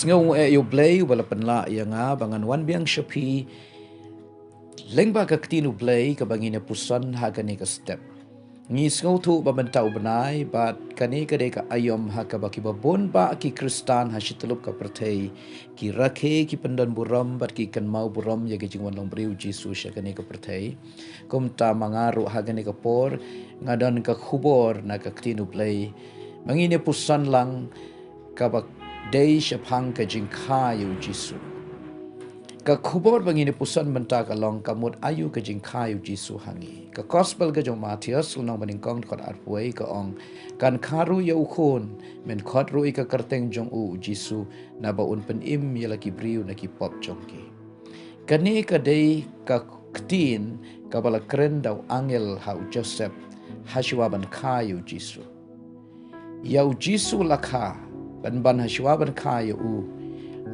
Ngau yo blay wala penla yang bangan wan biang shapi lengba ka ktinu blay ka bangina pusan ha kani ka step. Ngis ngau tu babantau benai bat kani ka de ka ayom ha ka baki babon ba ki kristan ha shitulup ka pertei ki rakhe ki pendan buram bat ki kan mau buram ya ki jingwan long briu jisu sha kani ka pertei kum ta mangaru ha kani ka por ngadan ka khubor na ka ktinu blay mangine pusan lang ka bak day syapang ka jingkha yu jisu. Ka khubor bangini pusan benta ka long kamut ayu ka jingkha yu jisu hangi. Ka gospel ka jong Matius lunang baningkong kot arpuai ka ong kan karu ya ukhon men kot rui ka kerteng jong u jisu na baun pen im ya laki briu na ki pop jong ki. Kani ka day ka ktin ka bala keren daw angel hau Joseph hashwaban ka yu jisu. Yau jisu lakha ban hashwaban ka yu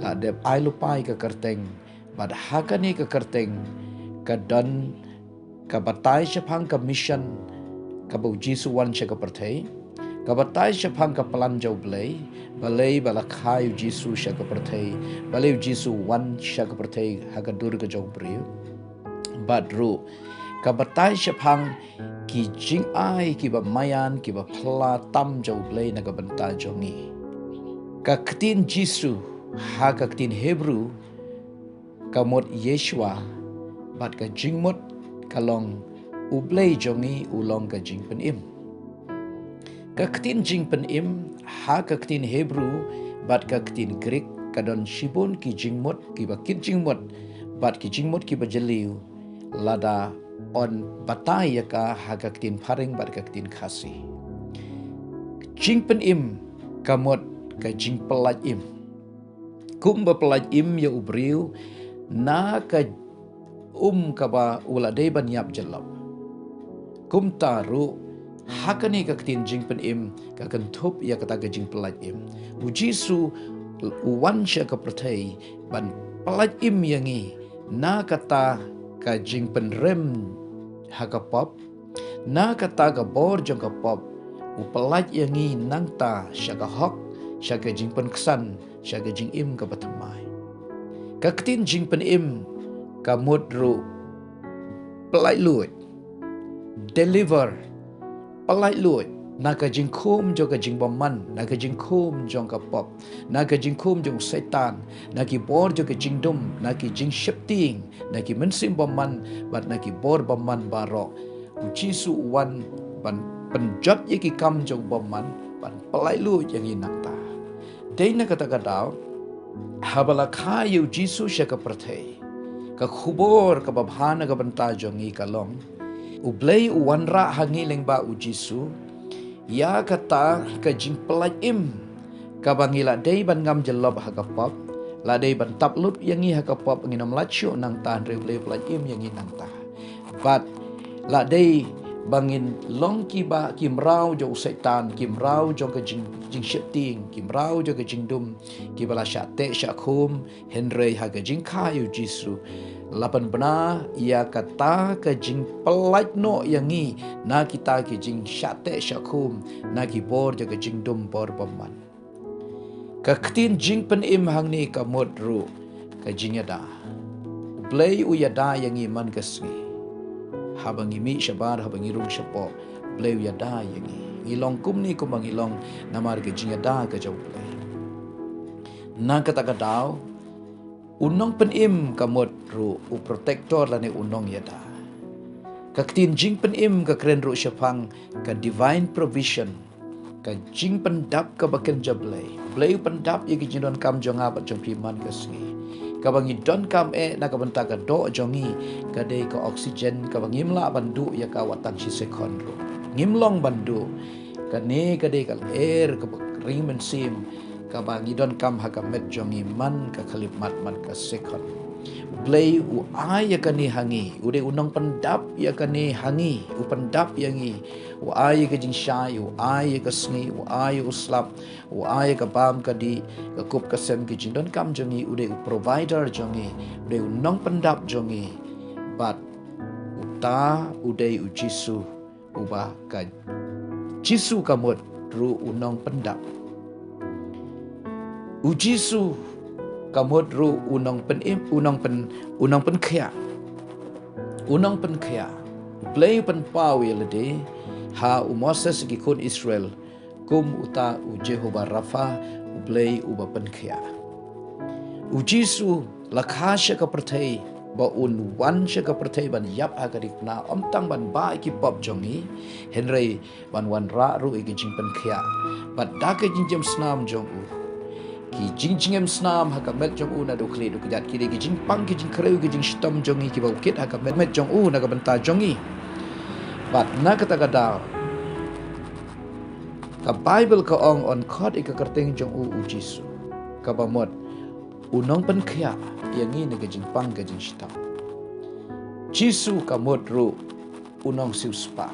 la dep ai lupai ka kerteng bad hakani ka kerteng ka dan ka batai syapang ka mission ka bau jisu wan sya ka pertei ka batai syapang ka pelanjau belai balai bala khayu jisu sya ka pertei balai jisu wan sya ka pertei haga dur ka jong briu badru ka batai syapang ki jing ai ki ba mayan ki ba pla tam jau belai na ka benta jongi ka ktin jisu ha ka ktin hebrew kamot Yeshua bat ka jingmot kalong ublay jongi ulong ka jing penim. Ka ktin jing penim ha ka ktin Hebrew bat ka ktin Greek kadon shibon ki jingmot ki ba kit jingmot bat ki jingmot ki ba jeliu lada on batai ka ha ka ktin paring bat ka ktin khasi. Jing penim kamot ka jing pelaj im. Kum ba pelaj im ya ubriu na ka ka ba ula day ban yap jalap. Kum taru hakani ka ktin jing pen im ka kentup ya kata ka jing pelaj im. Ujisu uwan sya ka pertei ban pelaj im yangi na kata ka jing pen rem haka pop na kata ka bor jong ka pop u pelaj yangi nangta sya ka hok sya ka jing pen kesan sya ka jing im ka batamai. Ka ktin jing pen im ka mudru pelai luit deliver pelai luit na ka jing kum jo ka jing baman na ka jing kum jong ka pop na ka jing kum jong setan na ki bor jo ka jing dum na ki jing shifting na ki mensim baman bat na ki bor baman baro jisu wan ban penjot ye ki kam jong baman ban pelai luit yang inakta dei na kata kadau habala kayu jisu sya ka pertei ka khubor ka babhana ka banta jongi kalong ublay uwanra hangi lengba u jisu ya kata ka jing pelaj im ka bangila dei ban ngam jelob ha ka pop la dei ban taplut yangi ha ka pop nginam lachu nang tan reble pelaj im yangi nang ta bat la dei bangin long ki ba kim rau jo setan kim rau jo ka jing shifting kim rau jo ka jing dum ki bala sya te sya khum henry ha ka jing khayu jisu lapan bena ia kata ka jing pelaj no yangi na kita ki jing sya te sya khum na ki bor jo ka jing dum bor paman ka ktin jing pen im hang ni ka modru ka jing yada play u yada yangi man kasngi habang imi syabar habang irung syapo bleu yada yangi ilong kum ni kum ilong namar ke jingada ke jau play na kata kadau unong penim kamot ru u protector lane unong yada ka ktin jing penim ka kren ru syapang ka divine provision ka jing pendap ka baken jablay bleu pendap ye ki jindon kam jonga bat jong piman kasngi kabangi don kam na kabanta ka do jongi kadai ka oksigen kabangi mla bandu ya ka watan si sekondro ngimlong bandu kane kadai ka air ka ring mensim kabangi don kam ha ka met jongi man ka khalip mat man ka sekon play u ay ya kani hangi ude unang pendap ya kani hangi u pendap yangi u ay ka jing syai u ay ka sngi u ay uslap u ay ka bam ka di ka kup ka sem ki jing don kam jongi ude u provider jongi ude unang pendap jongi bat uta ude u jisu uba ka jisu kamut ru unang pendap u jisu kamot ru unong pen kya play pen pawi lede ha Moses gi kun Israel kum uta u Jehovah Rafa u play u pen kya u Jisu lakhasha ka perthai ba un wan sha ka perthai ban yap agarik na omtang ban ba ki pop jongi henry ban wan ra ru gi jing pen kya bat da ka jing jem snam jong u ki jing snam ha ka met jong u na do khle do kjat ki gi jing pang ki jing kreu gi jing stam jong ki ba ukit ha ka met jong u na ka banta jong bat na kata ka da ka Bible ka ong on khot ik ka kerteng jong u Jisu ka ba mot unong pen khya yang ni ga jing pang ga jing stam Jisu ka mot ru unong siu spa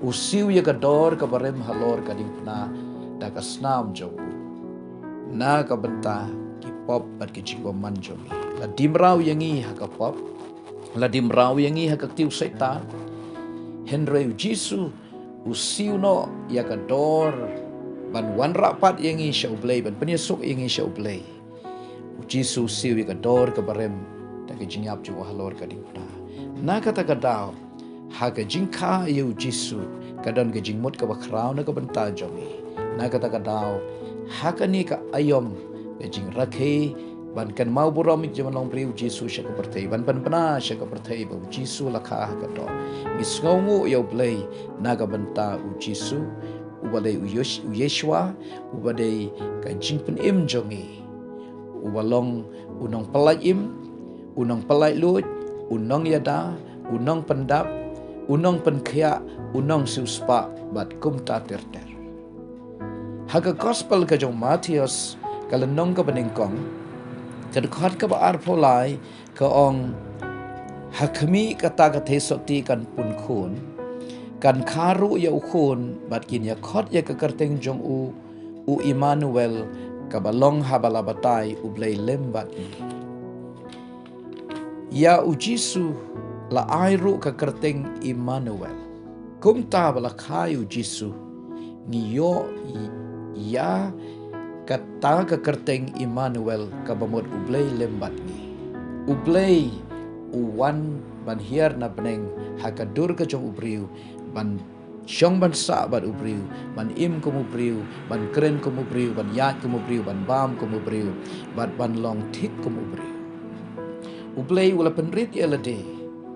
usiu ya ka dor ka barem halor ka ding na da ka snam jong u na ka benta ki pop bat ki jing man jong la dimrau yang ni ha ka pop la dimrau yang ni ha ka tiu setan henry Jisu usiu no ya ka dor ban wan rapat yang ni syau blay ban penyesuk yang ni syau blay Jisu siu ya ka dor ka barem da ka jing yap jo halor ka ding na kata ka daw ha ka jing kha yu Jisu ka don ka jing mut ka ba krau na ka benta jong na kata ka daw ha ka ni ka ayom ka jing rakhe ban kan mau buram jaman long priu Jisu sha ka perthai ban pana sha ka perthai ba Jisu lakha ka do mis ngongu yo blay na ka benta u Jisu u balai u Yeshua u balai ka jing pen im jongi u balong unong palai im unong palai lut unong yada unong pendap unong penkhya unong suspa bat kum ta terter haga gospel ka jong Matius kalenong ka benengkong kadkhat ka ba arpolai ka ong hakmi kata ka thesoti kan pun khun kan kharu ya ukhun bat kin ya khot ya ka kerteng jong u Emmanuel ka balong habala batai u blai lembat ya u Jisu la airu ka kerteng Emmanuel kumta bala khayu Jisu ngiyo ya kata ka kerteng Emmanuel ka bamod ublay lembat ni ublay uwan ban hiar na beneng hakadur ka jong ubriu ban syong ban sa bat ubriu ban im ko ubriu ban kren ko ubriu ban yat ko ubriu ban bam ko ubriu ban long thik ko ubriu ublay wala penrit elade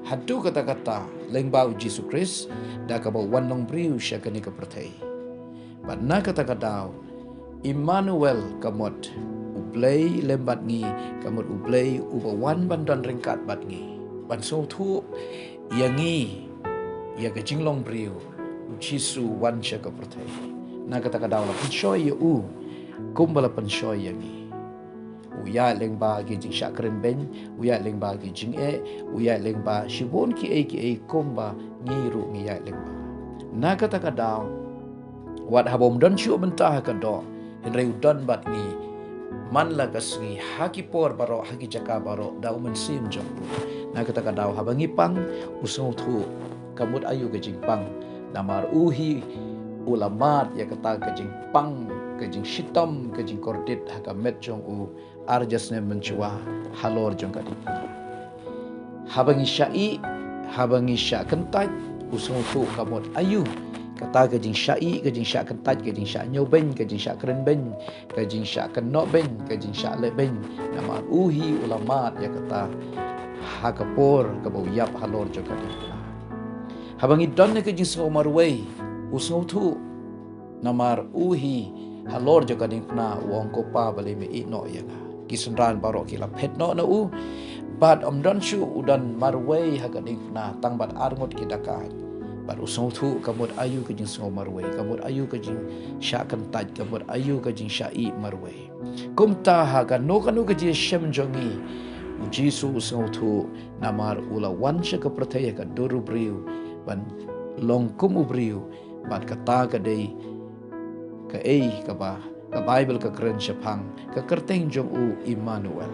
hadu kata-kata lengbau Jisu Kris da ka ba wan long briu sya kani ka perthai ban na kata-kata Emmanuel kamot ublay lembat ngi kamot ublay ubawan bandan ringkat bat ngi ban so thu yangi ya ka jinglong briu Jisu wan sya ka perthai na kata-kata la penshoy u kumbala penshoy yangi uya lengba gi jing sya kren ben uya lengba gi jing uya lengba shibon ki komba ngiru ngi ya lengba na kata-kata wat habom don syu bentah ka do henry udon bat ni man la kasngi haki por baro haki jaka baro dau men sim jong na kata daw habangi pang usung thu kamut ayu ke jing pang namar uhi ulamat ya kata ke jing pang ke jing shitam ke jing kordit haka met jong u arjasne menchua halor jong kadi habangi sya kentaj usung thu kamut ayu kata ke jing syai ke jing syak kentaj ke jing syak nyoben ke jing syak keren ben ke jing syak kenok ben ke jing syak le ben nama uhi ulamat ya kata hakapor ke bau yap halor joka habangi don ke jing so marwei usau thu namar uhi halor joka ding na wong ko pa bale me no ya kisendran baro kila pet no na u bad don shu udan marwei hagading na tangbat arngot kidakat baru usau thu kamut ayu ke jing so marwei kamut ayu ke jing syak kentaj kamut ayu ke jing syai marwei kumta haga no kanu ke jing shem jongi Jisu usau thu namar ula wan sya ke perthaya ka doru briu ban longkum ubriu bat kata ka dei ka ka ba ka Bible ka keren syapang ka kerteng jong u Emmanuel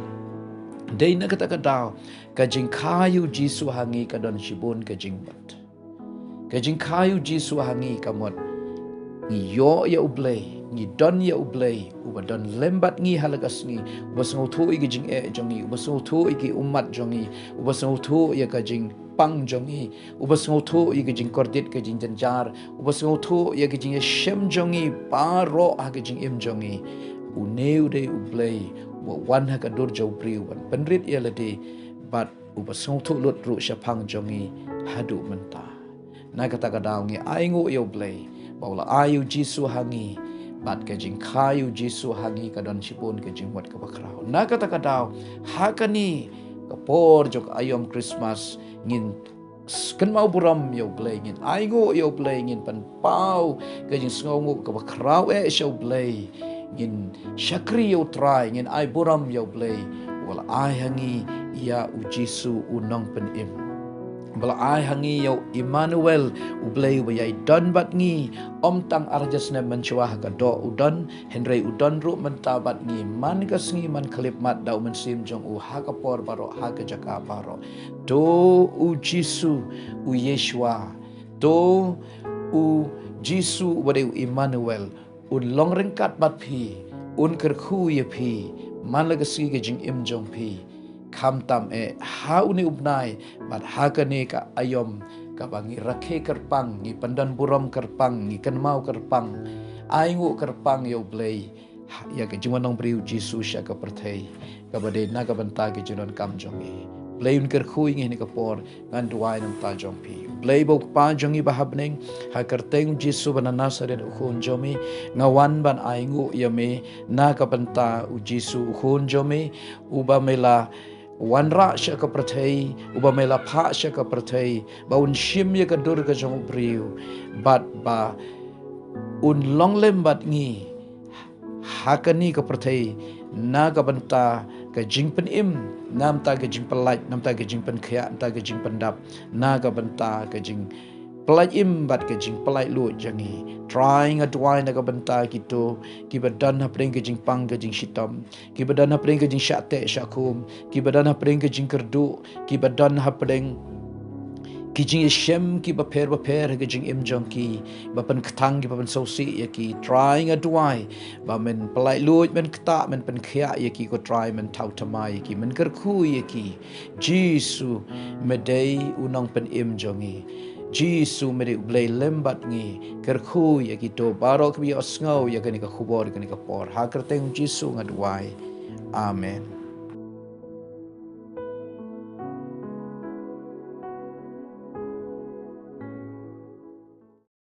dei na kata ka daw ka jing kayu Jisu hangi ka don shibon ka jing bat ka jing kayu Jisu hangi kamot ngi yo ya ublay ngi don ya ublay uba don lembat ngi halagas ngi uba sangau thu igi jing jongi uba sangau thu igi umat jongi uba sangau thu ya ka jing pang jongi uba sangau thu igi jing kordit ka jing janjar uba sangau thu ya ka jing shem jongi paro ha ka jing im jongi uneu de ublay uba wan ha ka dur jau priu wan penrit ya lade bat uba sangau thu lut ru syapang jongi hadu menta na kata kadau ngi aingu ya ublay Baula ayu Jisu hangi bat ke jing kayu Jisu hangi kadon sipun ke jing wat ke bakrau na kata kadau hakani kapor jok ayom Christmas ngin ken mau buram yo blay ngin aingo yo blay ngin pan pau ke jing sngongu ke bakrau yo blay ngin syakri yo try ngin ai buram yo blay wala ai hangi ya u Jisu unong pen im bala ai hangi yo Emmanuel ublay bayai don bat ngi om tang arjas ne mencuah ga do udon Henry udon ru mentabat ngi man ka sngi man klip mat dau men sim jong u ha ka por baro ha ka jaka baro do u Jisu u Yeshua do u Jisu wade u Emmanuel un long rengkat bat pi un kerku ye pi man la ka sngi ke jing im jong pi kam tam hau ni ubnai bat hakane ka ayom ka bangi rakhe kerpang ni pandan buram kerpang ni kan mau kerpang aingu kerpang yo blay ya ke jumanong priu Jisu sya ka perthei ka bade na ka banta ke junon kam jongi blay un kerkhui ngi ni ka por ngan duai nam ta jong pi blay bo pa jongi bahabneng ha kerteng Jisu bana Nasaret khun jomi ngawan ban aingu yame na ka banta u Jisu khun jomi uba mela wanra sya ka perthei uba mela pha sya ka perthei ba un shim ye ka dur ka jong priu bat ba un longlem bat ngi hakani ka perthei na ka banta ka jingpen im nam ta ka jing pelaj nam ta ka jing pen khya ta ka jing pendap na ka banta ka jing pelaj im bat ka jing pelaj lu jangi trying a dwai na ka banta gitu ki badan ha preng ka jing pang ka jing shitam ki badan ha preng ka jing syate syakum ki badan ha preng ka jing kerdu ki badan ha preng ki jing shem ki ba per ka jing im jong ki ba pen ktang ki ba pen sosi ya ki trying a dwai ba men pelai luj men kta men pen khya ya ki ko try men tau tamai ki men kerku ya ki Jisu medei unong pen im jongi Jisu meri blay lembat ngi kerku ya gitu barok bi osngau ya kani ka khubor kani ka por ha kerteng Jisu ngadwai amen.